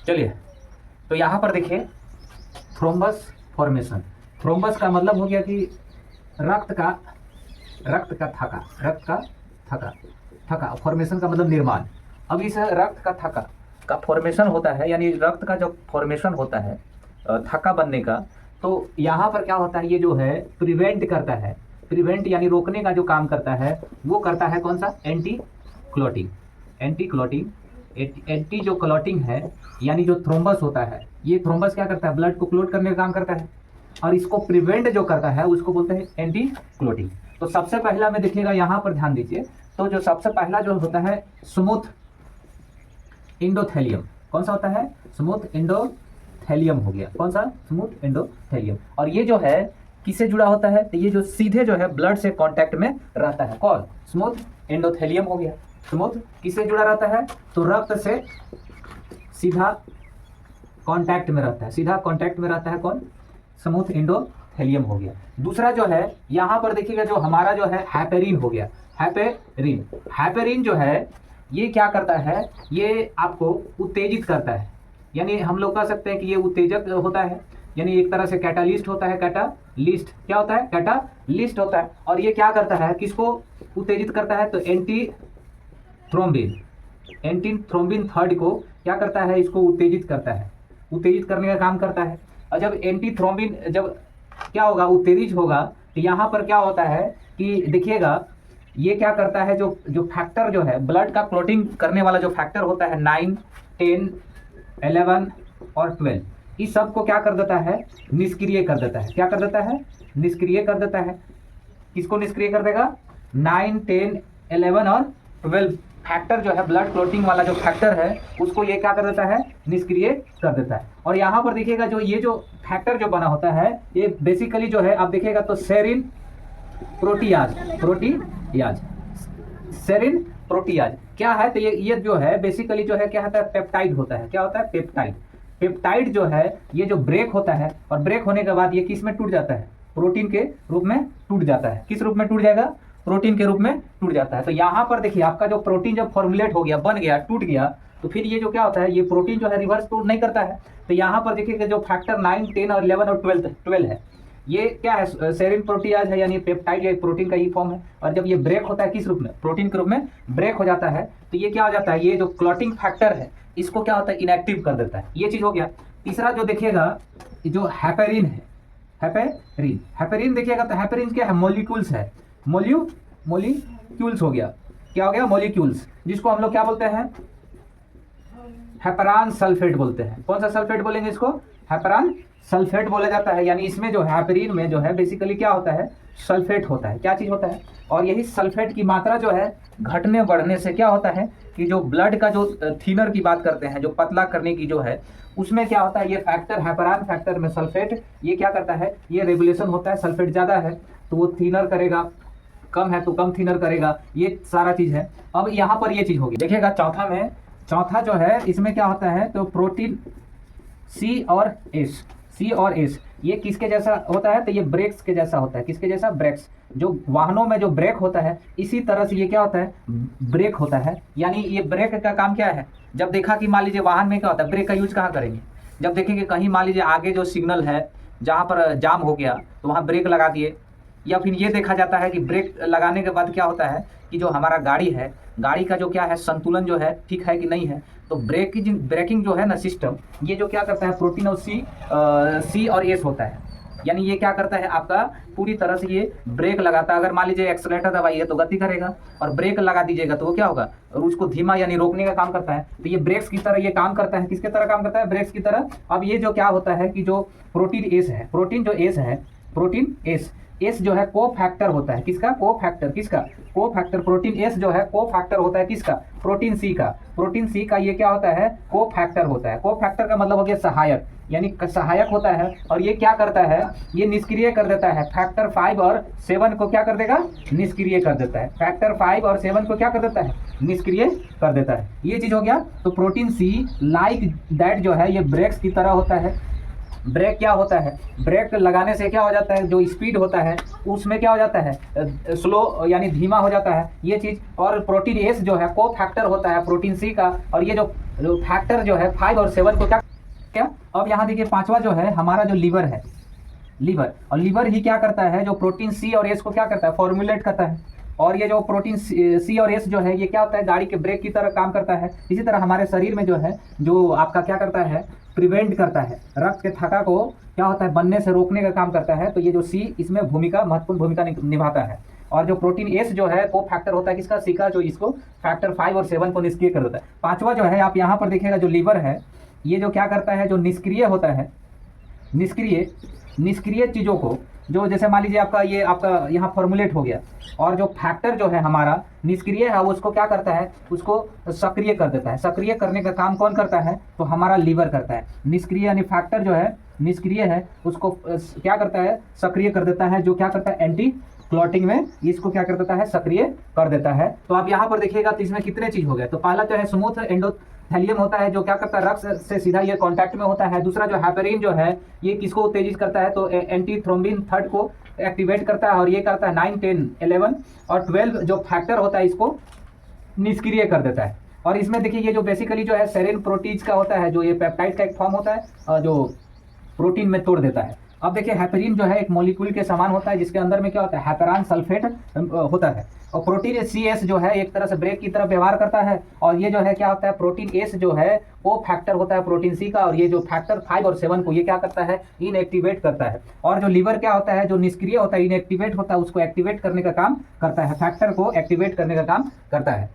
चलिए, तो यहाँ पर देखिए थ्रोम्बस फॉर्मेशन। थ्रोम्बस का मतलब हो गया कि रक्त का थका। फॉर्मेशन का मतलब निर्माण। अब इस रक्त का थका का फॉर्मेशन होता है, यानी रक्त का जो फॉर्मेशन होता है थका बनने का, तो यहाँ पर क्या होता है, ये जो है प्रिवेंट करता है। प्रिवेंट यानी रोकने का जो काम करता है वो करता है कौन सा, एंटी क्लॉटिंग। एंटी जो क्लॉटिंग है, यानी जो थ्रोम्बस होता है, ये थ्रोम्बस क्या करता है, ब्लड को क्लोट करने का काम करता है, और इसको प्रिवेंट जो करता है उसको बोलते हैं एंटी क्लोटिंग। तो सबसे पहला में देखिएगा, यहाँ पर ध्यान दीजिए, तो जो सबसे पहला जो होता है स्मूथ एंडोथेलियम। कौन सा होता है, स्मूथ एंडोथेलियम हो गया। कौन सा, स्मूथ एंडोथेलियम। और ये जो है किससे जुड़ा होता है, तो ये जो सीधे जो है ब्लड से कांटेक्ट में रहता है, कौन, स्मूथ एंडोथेलियम हो गया। स्मूथ किससे जुड़ा रहता है, तो रक्त से सीधा कांटेक्ट में रहता है, सीधा कांटेक्ट में रहता है, कौन, स्मूथ एंडोथेलियम हो गया। दूसरा जो है यहाँ पर देखिएगा, जो हमारा जो है हैपेरिन हो गया। हैपेरिन जो है ये क्या करता है, ये आपको उत्तेजित करता है, यानी हम लोग कह सकते हैं कि ये उत्तेजक होता है, यानी एक तरह से कैटालिस्ट होता है। कैटालिस्ट क्या होता है, कैटालिस्ट होता है। और ये क्या करता है, किसको उत्तेजित करता है, तो एंटी थ्रोम्बिन थर्ड को क्या करता है, इसको उत्तेजित करता है, उत्तेजित करने का काम करता है। और जब एंटी थ्रोम्बिन जब क्या होगा, उत्तेजित होगा, तो यहाँ पर क्या होता है कि देखिएगा ये क्या करता है, जो फैक्टर जो है ब्लड का क्लोटिंग करने वाला जो फैक्टर होता है 9, 10, 11 और 12, इस सब को क्या कर देता है, निष्क्रिय कर देता है। क्या कर देता है, निष्क्रिय कर देता है। किसको निष्क्रिय कर देगा, 9, 10, 11 और 12 फैक्टर जो है, ब्लड क्लोटिंग वाला जो फैक्टर है उसको ये क्या कर देता है, निष्क्रिय कर देता है। और यहाँ पर देखिएगा जो ये जो फैक्टर जो बना होता है, ये बेसिकली जो है आप देखिएगा तो सेरिन प्रोटीयाज क्या है, तो ये जो है बेसिकली जो है क्या होता है, पेप्टाइड होता है। क्या होता है, पेप्टाइड जो है ये जो ब्रेक होता है, और ब्रेक होने के बाद ये किस में टूट जाता है, प्रोटीन के रूप में टूट जाता है। किस रूप में टूट जाएगा, प्रोटीन के रूप में टूट जाता है। तो यहाँ पर देखिए आपका जो प्रोटीन जब फॉर्मुलेट हो गया, बन गया, टूट गया, तो फिर ये जो क्या होता है, ये प्रोटीन जो है रिवर्स टूट नहीं करता है। तो यहाँ पर देखिए जो फैक्टर 9, 10 और 11 और 12 है, ये क्या है, सेरिन प्रोटीयाज है, यानी पेप्टाइड या प्रोटीन का ही फॉर्म है। और जब ये ब्रेक होता है किस रूप में, प्रोटीन के रूप में ब्रेक हो जाता है, तो ये क्या हो जाता है, ये जो क्लॉटिंग फैक्टर है इसको क्या होता है, इनएक्टिव कर देता है। ये चीज हो गया। तीसरा जो देखिएगा जो हैपेरिन है, हैपेरिन देखिएगा तो हैपेरिन क्या है, मॉलिक्यूल्स है, मॉलिक्यूल्स हो गया। क्या हो गया, मॉलिक्यूल्स, जिसको हम लोग क्या बोलते हैं, हैपरान सल्फेट बोलते हैं। कौन सा सल्फेट बोलेंगे इसको, हैपरान सल्फेट बोला जाता है। यानी इसमें जो हैपेरिन में जो है बेसिकली क्या होता है, सल्फेट होता है। क्या चीज होता है, और यही सल्फेट की मात्रा जो है घटने बढ़ने से क्या होता है कि जो ब्लड का जो थिनर की बात करते हैं, जो पतला करने की जो है, उसमें क्या होता है, ये फैक्टर हैपरान फैक्टर में सल्फेट ये क्या करता है, ये रेगुलेशन होता है। सल्फेट ज्यादा है तो वो थिनर करेगा, कम है तो कम थिनर करेगा, ये सारा चीज है। अब यहाँ पर ये चीज होगी, देखिएगा चौथा जो है इसमें क्या होता है, तो प्रोटीन सी और एस ये किसके जैसा होता है, तो ये ब्रेक्स के जैसा होता है। किसके जैसा, ब्रेक्स, जो वाहनों में जो ब्रेक होता है इसी तरह से ये क्या होता है, ब्रेक होता है। यानी ये ब्रेक का काम क्या है, जब देखा कि मान लीजिए वाहन में क्या होता है, ब्रेक का यूज कहाँ करेंगे, जब देखेंगे कहीं मान लीजिए आगे जो सिग्नल है जहाँ पर जाम हो गया तो वहाँ ब्रेक लगा दिए, या फिर ये देखा जाता है कि ब्रेक लगाने के बाद क्या होता है कि जो हमारा गाड़ी है, गाड़ी का जो क्या है संतुलन जो है ठीक है कि नहीं है, तो ब्रेकिंग जो है ना सिस्टम, ये जो क्या करता है, प्रोटीन और सी और एस होता है। यानी ये क्या करता है, आपका पूरी तरह से ये ब्रेक लगाता है। अगर मान लीजिए एक्सेलेरेटर दबाइए तो गति करेगा, और ब्रेक लगा दीजिएगा तो वो क्या होगा, और उसको धीमा यानी रोकने का काम करता है। तो ये ब्रेक्स की तरह ये काम करता है। किसके तरह काम करता है, ब्रेक्स की तरह। अब ये जो क्या होता है कि जो प्रोटीन एस जो है को फैक्टर होता है। किसका, को फैक्टर प्रोटीन एस जो है को फैक्टर होता है किसका, प्रोटीन सी का ये क्या होता है, को फैक्टर होता है। को फैक्टर का मतलब हो गया सहायक, यानी सहायक होता है। और ये क्या करता है, ये निष्क्रिय कर देता है, फैक्टर 5 और 7 को क्या कर देगा, निष्क्रिय कर देता है। फैक्टर 5 और 7 को क्या कर देता है, निष्क्रिय कर देता है। ये चीज हो गया। तो प्रोटीन सी लाइक दैट जो है ये ब्रेक्स की तरह होता है, ब्रेक क्या होता है, ब्रेक लगाने से क्या हो जाता है, जो स्पीड होता है उसमें क्या हो जाता है, स्लो यानी धीमा हो जाता है ये चीज़। और प्रोटीन एस जो है को फैक्टर होता है प्रोटीन सी का, और ये जो फैक्टर जो है 5 और 7 को क्या क्या। अब यहाँ देखिए पांचवा जो है हमारा जो लीवर है, लीवर, और लीवर ही क्या करता है, जो प्रोटीन सी और एस को क्या करता है, फॉर्मुलेट करता है। और ये जो प्रोटीन सी और एस जो है ये क्या होता है, गाड़ी के ब्रेक की तरह काम करता है। इसी तरह हमारे शरीर में जो है, जो आपका क्या करता है, प्रिवेंट करता है, रक्त के थक्का को क्या होता है, बनने से रोकने का काम करता है। तो ये जो सी इसमें महत्वपूर्ण भूमिका निभाता है। और जो प्रोटीन एस जो है वो फैक्टर होता है किसका, सी का, जो इसको फैक्टर 5 और 7 को निष्क्रिय कर देता है। पांचवा जो है आप यहाँ पर देखिएगा, जो लीवर है ये जो क्या करता है, जो निष्क्रिय होता है, निष्क्रिय चीज़ों को, जो जैसे मान लीजिए आपका यहाँ फॉर्मुलेट हो गया, और जो फैक्टर जो है हमारा निष्क्रिय है वो उसको क्या करता है, उसको सक्रिय कर देता है। सक्रिय करने का काम कौन करता है, तो हमारा लीवर करता है। निष्क्रिय यानी फैक्टर जो है निष्क्रिय है उसको क्या करता है, सक्रिय कर देता है। जो क्या करता है, एंटी क्लॉटिंग में इसको क्या कर देता है, सक्रिय कर देता है। तो आप यहाँ पर देखिएगा तो इसमें कितने चीज हो गए। तो पहला जो है स्मूथ एंडोथेलियम होता है, जो क्या करता है, रक्त से सीधा ये कांटेक्ट में होता है। दूसरा जो हेपेरिन जो है ये किसको उत्तेजित करता है, तो एंटी थ्रोम्बिन थर्ड को एक्टिवेट करता है, और ये करता है 9, 10, 11 और 12 जो फैक्टर होता है इसको निष्क्रिय कर देता है। और इसमें देखिए ये जो बेसिकली जो है सेरेन प्रोटीज का होता है, जो ये पेप्टाइड का एक फॉर्म होता है जो प्रोटीन में तोड़ देता है। अब देखिए हेपेरिन जो है एक मॉलिक्यूल के समान होता है, जिसके अंदर में क्या होता है, हेपेरान सल्फेट होता है। और प्रोटीन सी एस जो है एक तरह से ब्रेक की तरह व्यवहार करता है। और ये जो है क्या होता है, प्रोटीन एस जो है वो फैक्टर होता है प्रोटीन सी का, और ये जो फैक्टर 5 और 7 को ये क्या करता है, इनएक्टिवेट करता है। और जो लीवर क्या होता है, जो निष्क्रिय होता है, इनएक्टिवेट होता है, उसको एक्टिवेट करने का काम करता है, फैक्टर को एक्टिवेट करने का काम करता है।